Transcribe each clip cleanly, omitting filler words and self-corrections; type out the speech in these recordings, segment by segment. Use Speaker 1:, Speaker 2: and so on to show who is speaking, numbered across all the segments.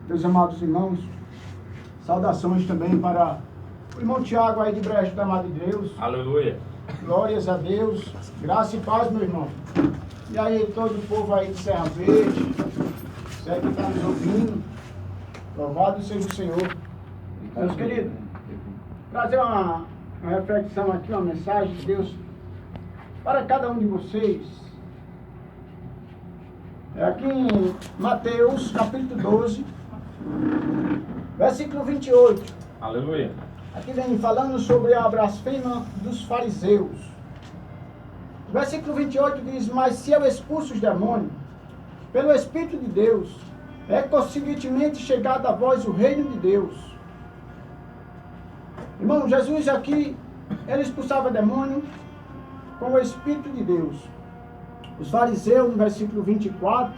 Speaker 1: Meus amados irmãos, saudações também para o irmão Tiago aí de Brejo da Amado de Deus.
Speaker 2: Aleluia.
Speaker 1: Glórias a Deus, graça e paz, meu irmão. E aí, todo o povo aí de Serra Verde, você que está nos ouvindo, louvado seja o Senhor. Meus queridos, trazer uma reflexão aqui, uma mensagem de Deus para cada um de vocês. É aqui em Mateus, capítulo 12, versículo 28.
Speaker 2: Aleluia.
Speaker 1: Aqui vem falando sobre a blasfêmia dos fariseus. O versículo 28 diz: mas se eu expulso os demônios pelo Espírito de Deus, é consequentemente chegado a vós o reino de Deus. Irmão, Jesus aqui, ele expulsava demônio com o Espírito de Deus. Os fariseus, no versículo 24,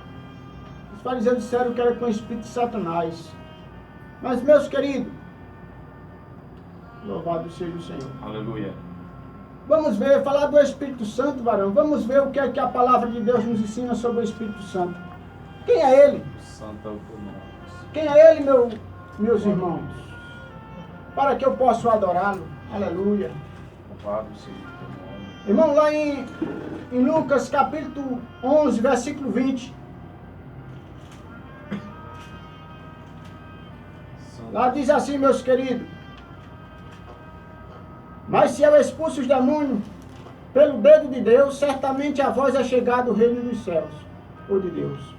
Speaker 1: os fariseus disseram que era com o Espírito de Satanás. Mas, meus queridos, louvado seja o Senhor.
Speaker 2: Aleluia.
Speaker 1: Vamos ver, falar do Espírito Santo, varão. Vamos ver o que é que a palavra de Deus nos ensina sobre o Espírito Santo. Quem é ele?
Speaker 2: Santo é o teu nome.
Speaker 1: Quem é ele, meus irmãos? Para que eu possa adorá-lo. Aleluia.
Speaker 2: Louvado seja o teu nome.
Speaker 1: Irmão, lá em Lucas capítulo 11, versículo 20. Lá diz assim, meus queridos: mas se eu expulso os demônios pelo dedo de Deus, certamente a vós é chegado o reino dos céus, ou de Deus.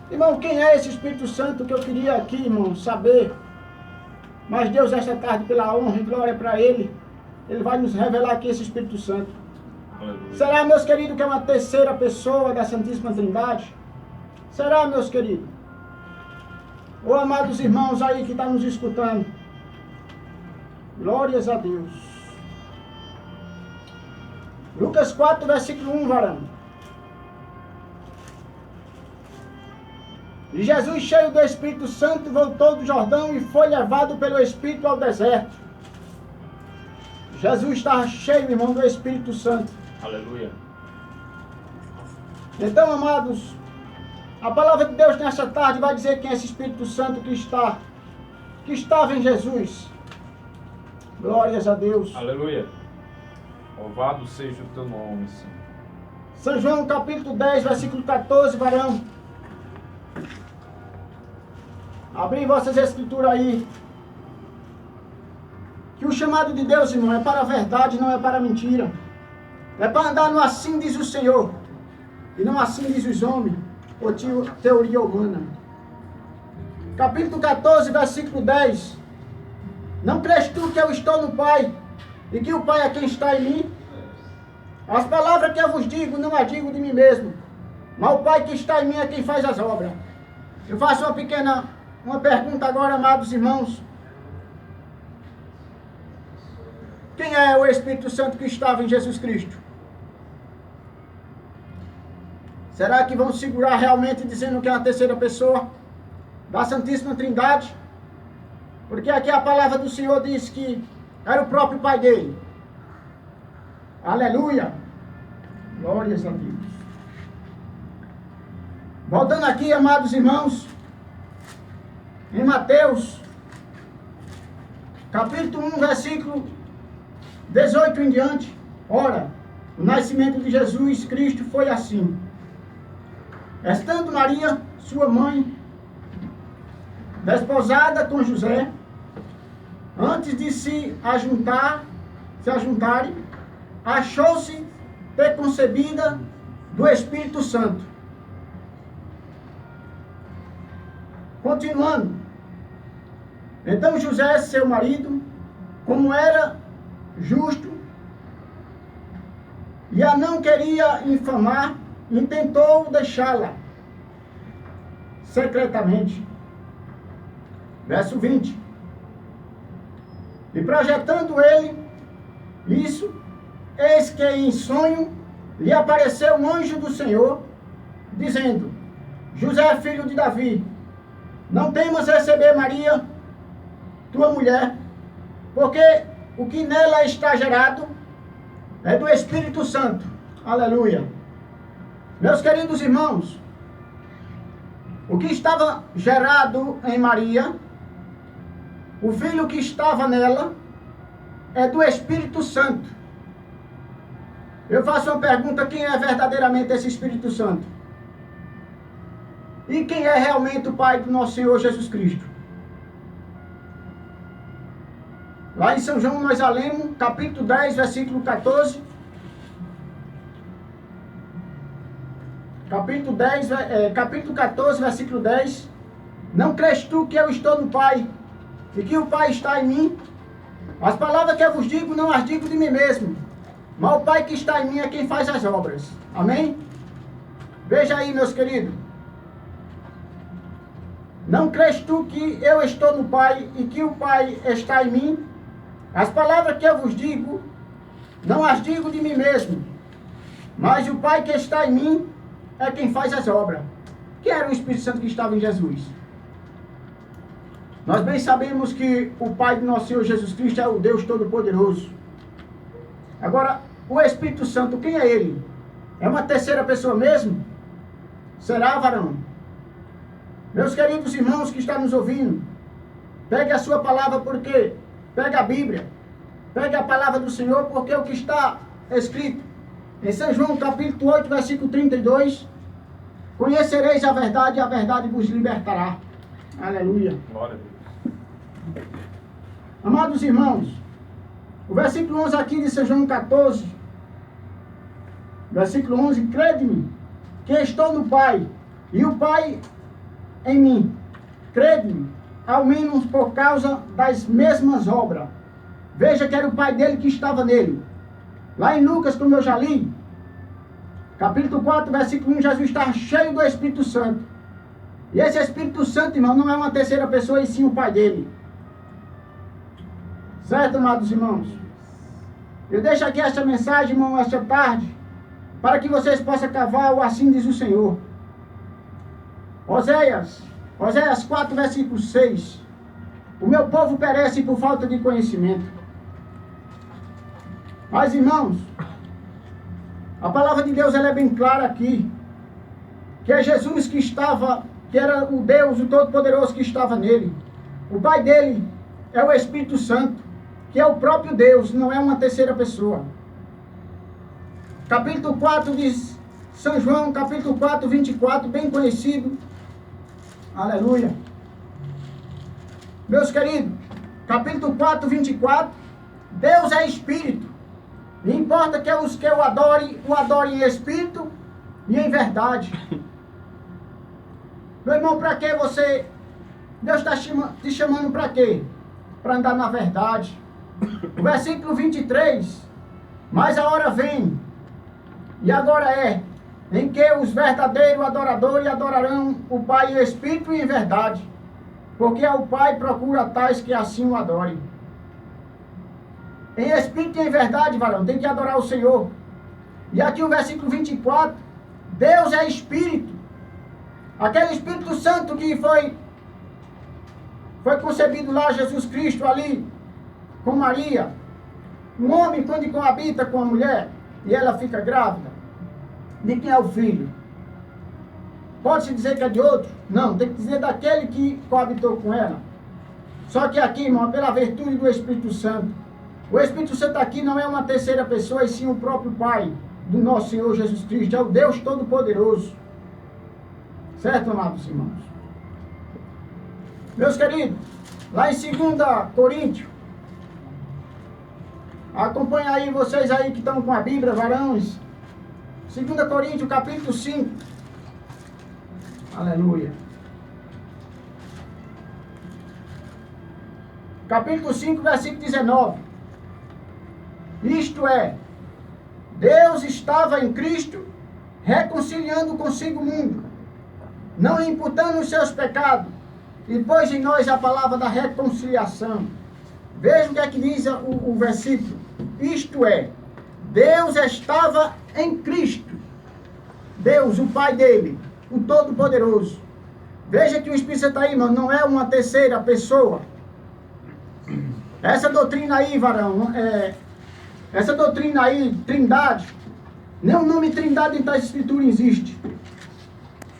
Speaker 1: Irmão, quem é esse Espírito Santo que eu queria aqui, irmão, saber? Mas Deus, esta tarde, pela honra e glória para Ele vai nos revelar aqui esse Espírito Santo.
Speaker 2: Aleluia.
Speaker 1: Será, meus queridos, que é uma terceira pessoa da Santíssima Trindade? Será, meus queridos? Ô, amados irmãos aí que estão nos escutando, glórias a Deus. Lucas 4, versículo 1, varão. E Jesus, cheio do Espírito Santo, voltou do Jordão e foi levado pelo Espírito ao deserto. Jesus estava cheio, irmão, do Espírito Santo.
Speaker 2: Aleluia.
Speaker 1: Então, amados, a palavra de Deus nessa tarde vai dizer quem é esse Espírito Santo que estava em Jesus. Glórias a Deus.
Speaker 2: Aleluia. Louvado seja o teu nome, Senhor.
Speaker 1: São João capítulo 10, versículo 14, varão. Abri vossas escrituras aí. Que o chamado de Deus, irmão, é para a verdade, não é para a mentira. É para andar no assim diz o Senhor, e não assim diz os homens, ou teoria humana. Capítulo 14, versículo 10. Não crês tu que eu estou no Pai, e que o Pai é quem está em mim? As palavras que eu vos digo, não as digo de mim mesmo, mas o Pai que está em mim é quem faz as obras. Eu faço uma pergunta agora, amados irmãos. Quem é o Espírito Santo que estava em Jesus Cristo? Será que vão segurar realmente dizendo que é uma terceira pessoa da Santíssima Trindade? Porque aqui a palavra do Senhor diz que era o próprio Pai dele. Aleluia! Glórias a Deus. Voltando aqui, amados irmãos, em Mateus, capítulo 1, versículo 18 em diante. Ora, o nascimento de Jesus Cristo foi assim. Estando Maria, sua mãe, desposada com José, antes de se ajuntarem, achou-se ter concebida do Espírito Santo. Continuando. Então José, seu marido, como era justo e a não queria infamar, intentou deixá-la secretamente. Verso 20. E projetando ele isso, eis que em sonho lhe apareceu um anjo do Senhor, dizendo: José, filho de Davi, não temas receber Maria, tua mulher, porque o que nela está gerado é do Espírito Santo. Aleluia. Meus queridos irmãos, O que estava gerado em Maria, o filho que estava nela, é do Espírito Santo. Eu faço uma pergunta: quem é verdadeiramente esse Espírito Santo? E quem é realmente o Pai do nosso Senhor Jesus Cristo? Lá em São João nós lemos, capítulo 10, versículo 14. Capítulo 14, versículo 10. Não crês tu que eu estou no Pai, e que o Pai está em mim? As palavras que eu vos digo, não as digo de mim mesmo, mas o Pai que está em mim é quem faz as obras. Amém? Veja aí, meus queridos. Não crês tu que eu estou no Pai, e que o Pai está em mim? As palavras que eu vos digo, não as digo de mim mesmo, mas o Pai que está em mim é quem faz as obras. Quem era o Espírito Santo que estava em Jesus? Nós bem sabemos que o Pai do nosso Senhor Jesus Cristo é o Deus Todo-Poderoso. Agora, o Espírito Santo, quem é ele? É uma terceira pessoa mesmo? Será, varão? Meus queridos irmãos que estão nos ouvindo, pegue a sua palavra, porque pega a Bíblia, pega a palavra do Senhor, porque o que está escrito em São João capítulo 8, versículo 32, conhecereis a verdade e a verdade vos libertará. Aleluia.
Speaker 2: Glória a Deus.
Speaker 1: Amados irmãos, o versículo 11 aqui de São João 14, versículo 11, crede-me que estou no Pai, e o Pai em mim. Crede-me, ao menos por causa das mesmas obras. Veja que era o Pai dele que estava nele. Lá em Lucas, como eu já li, capítulo 4, versículo 1, Jesus está cheio do Espírito Santo. E esse Espírito Santo, irmão, não é uma terceira pessoa, e sim o Pai dele. Certo, amados irmãos? Eu deixo aqui esta mensagem, irmão, esta tarde, para que vocês possam cavar o assim diz o Senhor. Oséias 4, versículo 6. O meu povo perece por falta de conhecimento. Mas, irmãos, a palavra de Deus ela é bem clara aqui, que é Jesus que era o Deus, o Todo-Poderoso que estava nele. O Pai dele é o Espírito Santo, que é o próprio Deus, não é uma terceira pessoa. Capítulo 4 de São João, capítulo 4, 24, bem conhecido. Aleluia. Meus queridos, capítulo 4, 24, Deus é Espírito. E importa que os que o adorem em Espírito e em verdade. Meu irmão, para que você... Deus está te chamando para quê? Para andar na verdade. O versículo 23, mas a hora vem, e agora é, em que os verdadeiros adoradores adorarão o Pai em Espírito e em verdade, porque o Pai procura tais que assim o adorem. Em Espírito e em verdade, varão, tem que adorar o Senhor. E aqui o versículo 24, Deus é Espírito. Aquele Espírito Santo que foi concebido lá, Jesus Cristo ali, com Maria. Um homem, quando coabita com a mulher, e ela fica grávida, de quem é o filho? Pode-se dizer que é de outro? Não, tem que dizer daquele que coabitou com ela. Só que aqui, irmão, pela virtude do Espírito Santo. O Espírito Santo aqui não é uma terceira pessoa, e sim o próprio Pai do nosso Senhor Jesus Cristo. É o Deus Todo-Poderoso. Certo, amados irmãos? Meus queridos, lá em 2 Coríntios, acompanha aí vocês aí que estão com a Bíblia, varões. 2 Coríntios, capítulo 5. Aleluia. Capítulo 5, versículo 19. Isto é, Deus estava em Cristo, reconciliando consigo o mundo, não imputando os seus pecados, e pôs em nós a palavra da reconciliação. Veja o que é que diz o versículo. Isto é, Deus estava em Cristo. Deus, o Pai dele, o Todo-Poderoso. Veja que o Espírito Santo aí, irmão, não é uma terceira pessoa. Essa doutrina aí, varão, essa doutrina aí, trindade, nem o nome trindade em tais escrituras existe.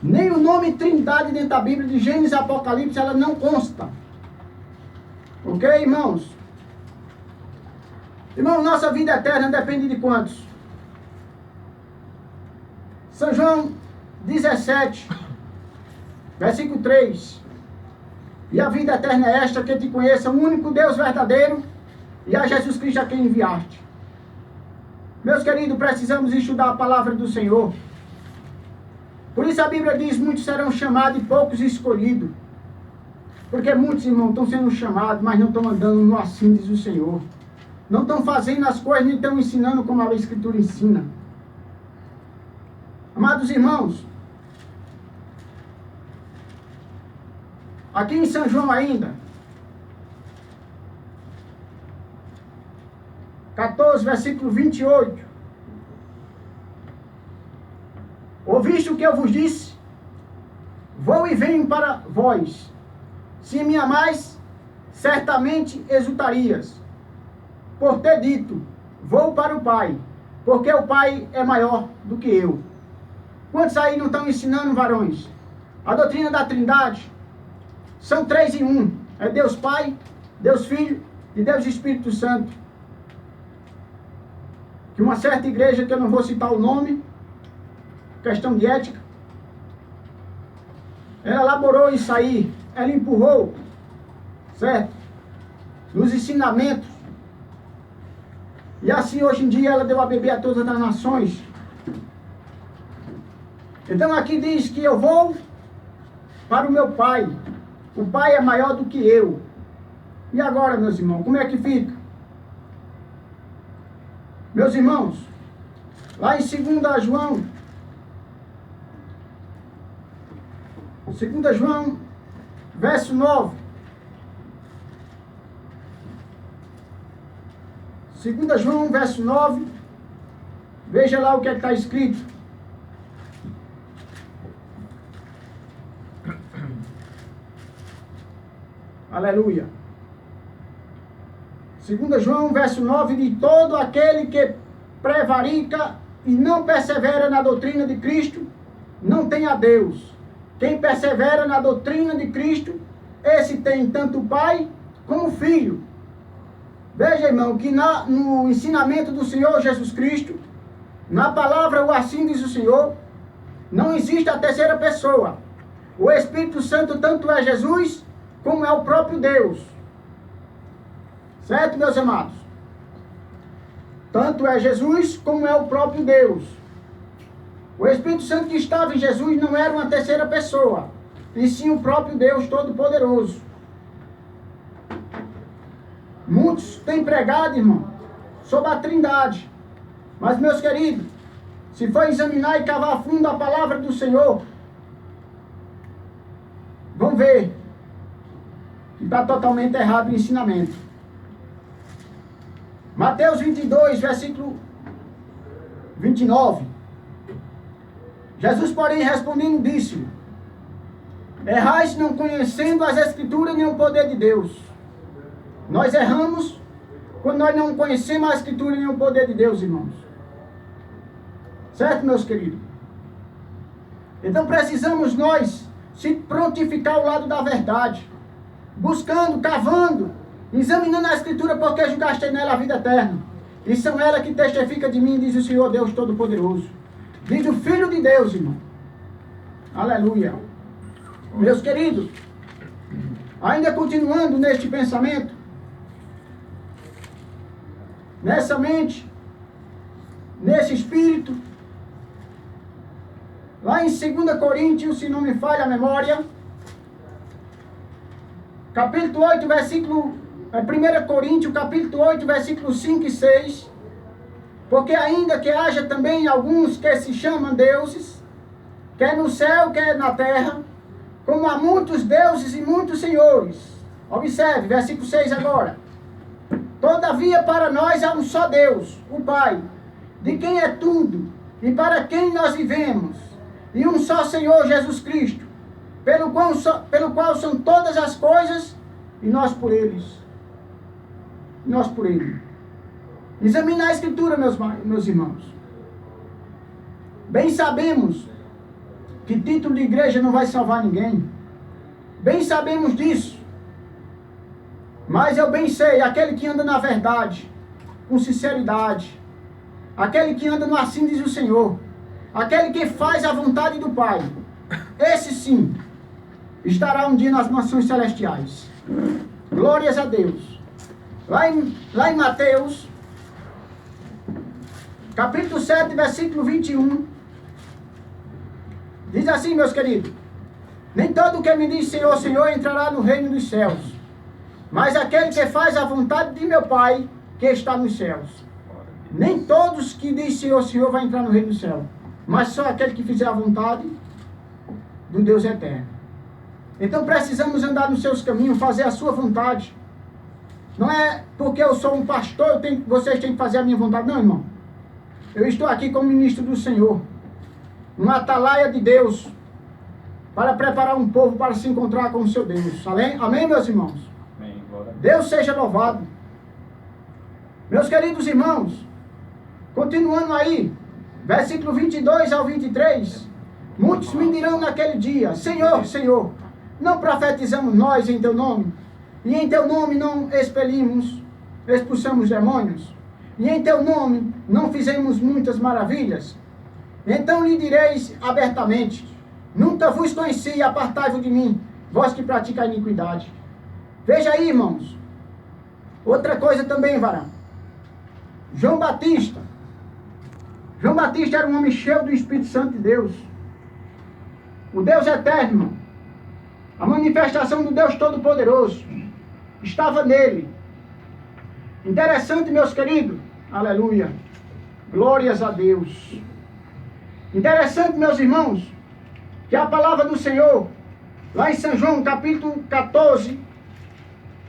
Speaker 1: Nem o nome Trindade dentro da Bíblia, de Gênesis e Apocalipse, ela não consta. Ok, irmãos? Irmãos, nossa vida eterna depende de quantos? São João 17, versículo 3. E a vida eterna é esta, que te conheça o único Deus verdadeiro e a Jesus Cristo a quem enviaste. Meus queridos, precisamos estudar a palavra do Senhor. Por isso a Bíblia diz, muitos serão chamados e poucos escolhidos. Porque muitos, irmãos, estão sendo chamados, mas não estão andando no assim, diz o Senhor. Não estão fazendo as coisas, nem estão ensinando como a Escritura ensina. Amados irmãos, aqui em São João ainda, 14, versículo 28. Ouviste o que eu vos disse? Vou e venho para vós. Se me amais, certamente exultarias, por ter dito, vou para o Pai, porque o Pai é maior do que eu. Quantos aí não estão ensinando, varões? A doutrina da Trindade são 3 em 1. É Deus Pai, Deus Filho e Deus Espírito Santo. Que uma certa igreja, que eu não vou citar o nome, questão de ética, ela elaborou isso aí, ela empurrou, certo? Nos ensinamentos. E assim hoje em dia ela deu a beber a todas as nações. Então aqui diz que eu vou para o meu Pai. O Pai é maior do que eu. E agora, meus irmãos, como é que fica? Meus irmãos, lá em 2 João, 2 João, verso 9. 2 João, verso 9. Veja lá o que está escrito. Aleluia. 2 João, verso 9, de todo aquele que prevarica e não persevera na doutrina de Cristo, não tem a Deus. Quem persevera na doutrina de Cristo, esse tem tanto o Pai como o Filho. Veja, irmão, que no ensinamento do Senhor Jesus Cristo, na palavra o assim diz o Senhor, não existe a terceira pessoa. O Espírito Santo tanto é Jesus, como é o próprio Deus. Certo, meus amados? Tanto é Jesus, como é o próprio Deus. O Espírito Santo que estava em Jesus não era uma terceira pessoa, e sim o próprio Deus Todo-Poderoso. Muitos têm pregado, irmão, sobre a Trindade. Mas, meus queridos, se for examinar e cavar a fundo a palavra do Senhor, vão ver que está totalmente errado o ensinamento. Mateus 22, versículo 29. Jesus, porém, respondendo, disse: errais não conhecendo as Escrituras nem o poder de Deus. Nós erramos quando nós não conhecemos a Escritura nem o poder de Deus, irmãos. Certo, meus queridos? Então precisamos nós se prontificar ao lado da verdade, buscando, cavando, examinando a Escritura, porque julgaste nela a vida eterna. E são ela que testifica de mim, diz o Senhor Deus Todo-Poderoso. Diz o Filho de Deus, irmão. Aleluia. Meus queridos, ainda continuando neste pensamento, nessa mente, nesse espírito, lá em 2 Coríntios, se não me falha a memória, capítulo 8, versículo... 1 Coríntios, capítulo 8, versículos 5 e 6. Porque ainda que haja também alguns que se chamam deuses, quer no céu, quer na terra, como há muitos deuses e muitos senhores. Observe, versículo 6 agora. Todavia para nós há um só Deus, o Pai, de quem é tudo e para quem nós vivemos, e um só Senhor Jesus Cristo, pelo qual são todas as coisas, e nós por eles. Nós por ele. Examinar a Escritura, meus irmãos. Bem sabemos que título de igreja não vai salvar ninguém. Bem sabemos disso. Mas eu bem sei, aquele que anda na verdade, com sinceridade, aquele que anda no assim diz o Senhor, aquele que faz a vontade do Pai, esse sim, estará um dia nas mansões celestiais. Glórias a Deus. Lá em Mateus, capítulo 7, versículo 21, diz assim, meus queridos: nem todo o que me diz Senhor, Senhor entrará no reino dos céus, mas aquele que faz a vontade de meu Pai que está nos céus. Nem todos que diz Senhor, Senhor vai entrar no reino do céu, mas só aquele que fizer a vontade do Deus eterno. Então precisamos andar nos seus caminhos, fazer a sua vontade. Não é porque eu sou um pastor, vocês têm que fazer a minha vontade. Não, irmão. Eu estou aqui como ministro do Senhor, uma atalaia de Deus, para preparar um povo para se encontrar com o seu Deus. Amém, meus irmãos?
Speaker 2: Amém.
Speaker 1: Deus seja louvado. Meus queridos irmãos, continuando aí, versículo 22 ao 23, muitos me dirão naquele dia: Senhor, Senhor, não profetizamos nós em teu nome? E em teu nome não expulsamos demônios? E em teu nome não fizemos muitas maravilhas? Então lhe direis abertamente: nunca vos conheci, apartai-vos de mim, vós que praticais a iniquidade. Veja aí, irmãos, outra coisa também, varão. João Batista era um homem cheio do Espírito Santo de Deus. O Deus eterno, irmão, a manifestação do Deus Todo-Poderoso estava nele. Interessante, meus queridos, aleluia, glórias a Deus. Interessante, meus irmãos, que a palavra do Senhor, lá em São João, capítulo 14,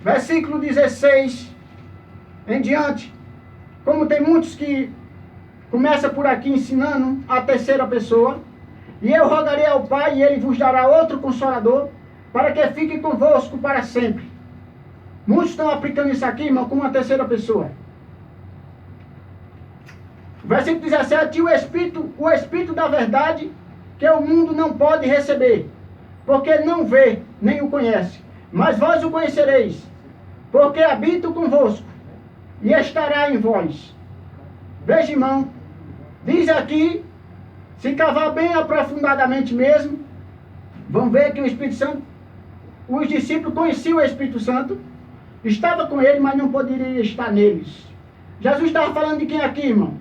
Speaker 1: versículo 16 em diante, como tem muitos que começam por aqui ensinando a terceira pessoa, e eu rogarei ao Pai, e Ele vos dará outro Consolador, para que fique convosco para sempre. Muitos estão aplicando isso aqui, irmão, como uma terceira pessoa. Versículo 17, o Espírito da verdade, que o mundo não pode receber, porque não vê, nem o conhece. Mas vós o conhecereis, porque habito convosco, e estará em vós. Veja, irmão, diz aqui, se cavar bem aprofundadamente mesmo, vão ver que o Espírito Santo, os discípulos conheciam o Espírito Santo, estava com ele, mas não poderia estar neles. Jesus estava falando de quem aqui, irmão?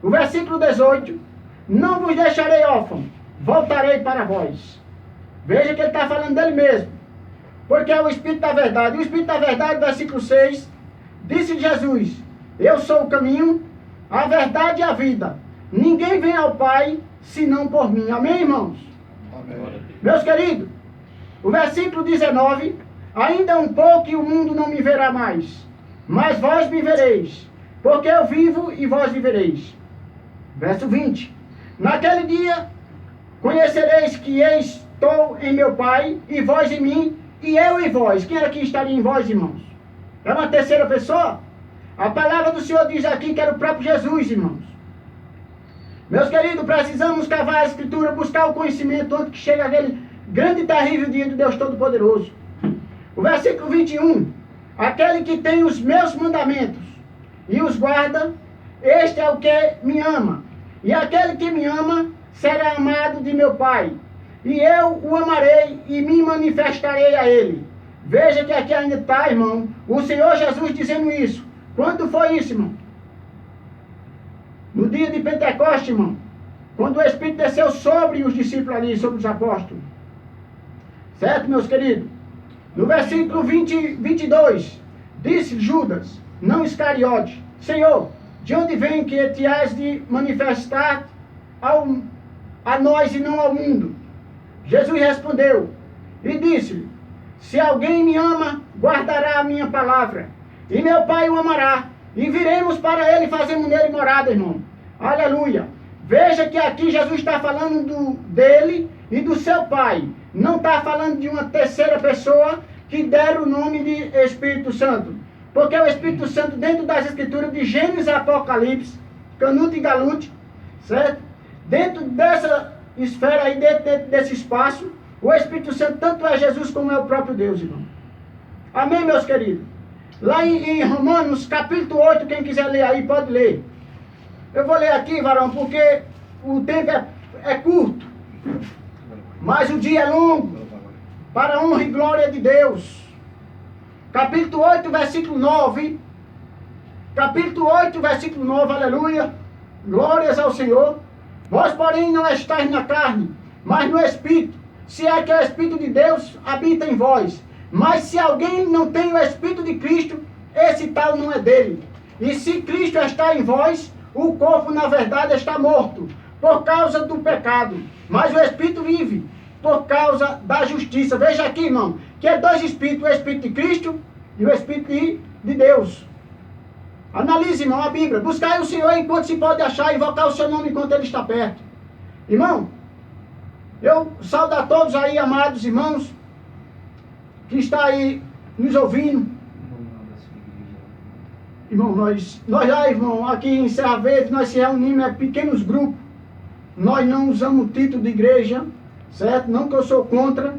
Speaker 1: O versículo 18, não vos deixarei órfão, voltarei para vós. Veja que ele está falando dele mesmo, porque é o Espírito da verdade. E o Espírito da verdade, versículo 6, disse Jesus: eu sou o caminho, a verdade e a vida. Ninguém vem ao Pai, senão por mim. Amém, irmãos? Amém. Meus queridos, o versículo 19, ainda um pouco e o mundo não me verá mais, mas vós me vereis, porque eu vivo e vós vivereis. Verso 20, naquele dia conhecereis que eu estou em meu Pai, e vós em mim, e eu em vós. Quem aqui estaria em vós, irmãos? É uma terceira pessoa? A palavra do Senhor diz aqui que era o próprio Jesus, irmãos. Meus queridos, precisamos cavar a Escritura, buscar o conhecimento antes que chegue aquele grande e terrível dia do Deus Todo-Poderoso. O versículo 21, aquele que tem os meus mandamentos e os guarda, este é o que me ama. E aquele que me ama será amado de meu Pai, e eu o amarei e me manifestarei a ele. Veja que aqui ainda está, irmão, o Senhor Jesus dizendo isso. Quando foi isso, irmão? No dia de Pentecostes, irmão, quando o Espírito desceu sobre os discípulos ali, sobre os apóstolos. Certo, meus queridos? No versículo 22, disse Judas, não Iscariote: Senhor, de onde vem que te has de manifestar a nós e não ao mundo? Jesus respondeu e disse-lhe: se alguém me ama, guardará a minha palavra, e meu Pai o amará, e viremos para ele e fazemos nele morada, irmão. Aleluia. Veja que aqui Jesus está falando dele e do seu Pai. Não está falando de uma terceira pessoa que deram o nome de Espírito Santo. Porque o Espírito Santo, dentro das Escrituras de Gênesis e Apocalipse, Canute e Galute, certo? Dentro esfera aí dentro desse espaço, o Espírito Santo tanto é Jesus como é o próprio Deus, irmão. Amém, meus queridos? Lá em Romanos, capítulo 8, quem quiser ler aí, pode ler. Eu vou ler aqui, varão, porque o tempo é curto, mas o dia é longo, para a honra e glória de Deus. Capítulo 8, versículo 9. Capítulo 8, versículo 9, aleluia. Glórias ao Senhor. Vós, porém, não estáis na carne, mas no Espírito. Se é que o Espírito de Deus habita em vós. Mas se alguém não tem o Espírito de Cristo, esse tal não é dele. E se Cristo está em vós, o corpo, na verdade, está morto, por causa do pecado. Mas o Espírito vive, por causa da justiça. Veja aqui, irmão, que é dois Espíritos, o Espírito de Cristo e o Espírito de Deus. Analise, irmão, a Bíblia. Buscai o Senhor enquanto se pode achar, invocar o seu nome enquanto Ele está perto. Irmão, eu saúdo a todos aí, amados irmãos, que está aí nos ouvindo. Irmão, nós já, irmão, aqui em Serra Verde, nós se reunimos em pequenos grupos. Nós não usamos o título de igreja, certo? Não que eu sou contra,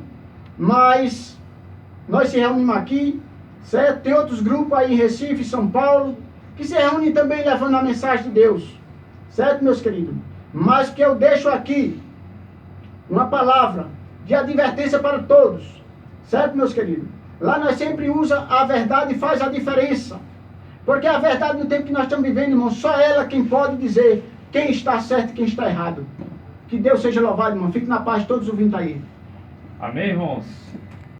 Speaker 1: mas nós se reunimos aqui, certo? Tem outros grupos aí em Recife, São Paulo, que se reúnem também levando a mensagem de Deus, certo, meus queridos? Mas que eu deixo aqui uma palavra de advertência para todos, certo, meus queridos? Lá nós sempre usa a verdade e faz a diferença. Porque a verdade no tempo que nós estamos vivendo, irmão, só ela quem pode dizer quem está certo e quem está errado. Que Deus seja louvado, irmão. Fique na paz, todos ouvindo aí.
Speaker 2: Amém, irmãos?